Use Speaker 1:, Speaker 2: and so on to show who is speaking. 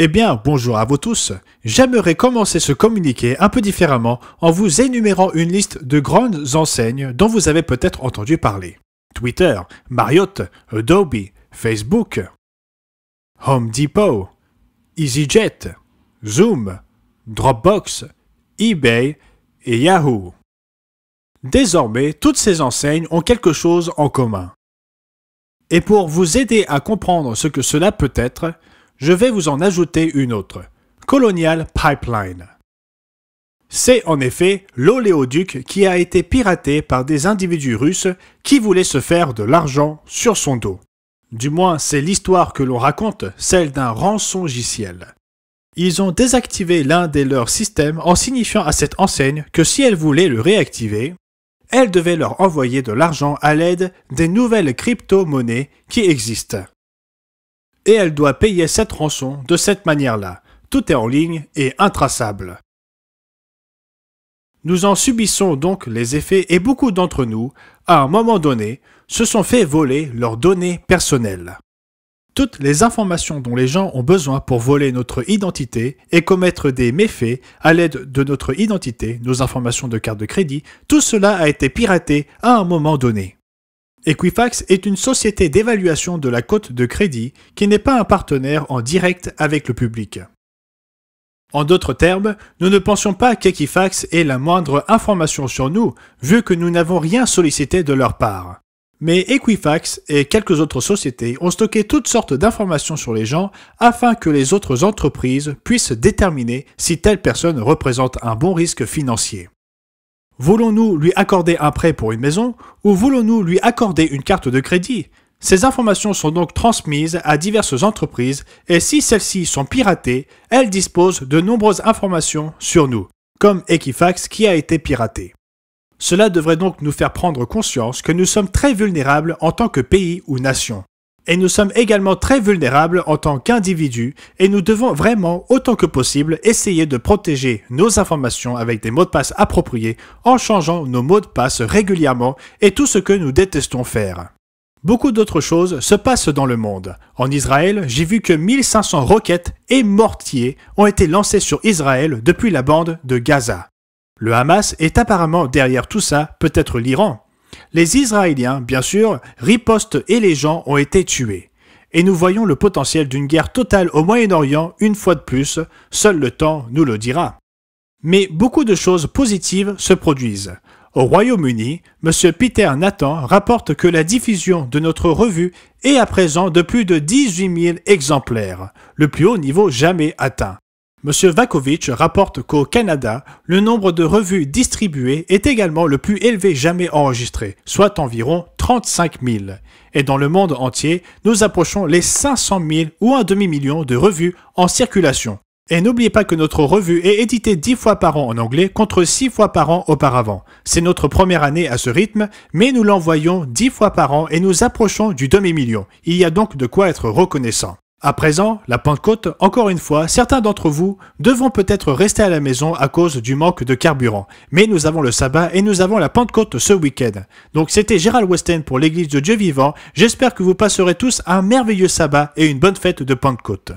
Speaker 1: Eh bien, bonjour à vous tous. J'aimerais commencer ce communiqué un peu différemment en vous énumérant une liste de grandes enseignes dont vous avez peut-être entendu parler. Twitter, Marriott, Adobe, Facebook, Home Depot, EasyJet, Zoom, Dropbox, eBay et Yahoo. Désormais, toutes ces enseignes ont quelque chose en commun. Et pour vous aider à comprendre ce que cela peut être, je vais vous en ajouter une autre, Colonial Pipeline. C'est en effet l'oléoduc qui a été piraté par des individus russes qui voulaient se faire de l'argent sur son dos. Du moins, c'est l'histoire que l'on raconte, celle d'un rançongiciel. Ils ont désactivé l'un de leurs systèmes en signifiant à cette enseigne que si elle voulait le réactiver, elle devait leur envoyer de l'argent à l'aide des nouvelles crypto-monnaies qui existent. Et elle doit payer cette rançon de cette manière-là. Tout est en ligne et intraçable. Nous en subissons donc les effets et beaucoup d'entre nous, à un moment donné, se sont fait voler leurs données personnelles. Toutes les informations dont les gens ont besoin pour voler notre identité et commettre des méfaits à l'aide de notre identité, nos informations de carte de crédit, tout cela a été piraté à un moment donné. Equifax est une société d'évaluation de la cote de crédit qui n'est pas un partenaire en direct avec le public. En d'autres termes, nous ne pensions pas qu'Equifax ait la moindre information sur nous, vu que nous n'avons rien sollicité de leur part. Mais Equifax et quelques autres sociétés ont stocké toutes sortes d'informations sur les gens afin que les autres entreprises puissent déterminer si telle personne représente un bon risque financier. Voulons-nous lui accorder un prêt pour une maison ou voulons-nous lui accorder une carte de crédit? Ces informations sont donc transmises à diverses entreprises et si celles-ci sont piratées, elles disposent de nombreuses informations sur nous, comme Equifax qui a été piraté. Cela devrait donc nous faire prendre conscience que nous sommes très vulnérables en tant que pays ou nation. Et nous sommes également très vulnérables en tant qu'individus et nous devons vraiment, autant que possible, essayer de protéger nos informations avec des mots de passe appropriés en changeant nos mots de passe régulièrement et tout ce que nous détestons faire. Beaucoup d'autres choses se passent dans le monde. En Israël, j'ai vu que 1500 roquettes et mortiers ont été lancés sur Israël depuis la bande de Gaza. Le Hamas est apparemment derrière tout ça, peut-être l'Iran. Les Israéliens, bien sûr, ripostent et les gens ont été tués. Et nous voyons le potentiel d'une guerre totale au Moyen-Orient une fois de plus, seul le temps nous le dira. Mais beaucoup de choses positives se produisent. Au Royaume-Uni, M. Peter Nathan rapporte que la diffusion de notre revue est à présent de plus de 18 000 exemplaires, le plus haut niveau jamais atteint. M. Vakovich rapporte qu'au Canada, le nombre de revues distribuées est également le plus élevé jamais enregistré, soit environ 35 000. Et dans le monde entier, nous approchons les 500 000 ou un demi-million de revues en circulation. Et n'oubliez pas que notre revue est éditée 10 fois par an en anglais contre 6 fois par an auparavant. C'est notre première année à ce rythme, mais nous l'envoyons 10 fois par an et nous approchons du demi-million. Il y a donc de quoi être reconnaissant. À présent, la Pentecôte, encore une fois, certains d'entre vous devront peut-être rester à la maison à cause du manque de carburant. Mais nous avons le sabbat et nous avons la Pentecôte ce week-end. Donc c'était Gérald Weston pour l'Église de Dieu vivant. J'espère que vous passerez tous un merveilleux sabbat et une bonne fête de Pentecôte.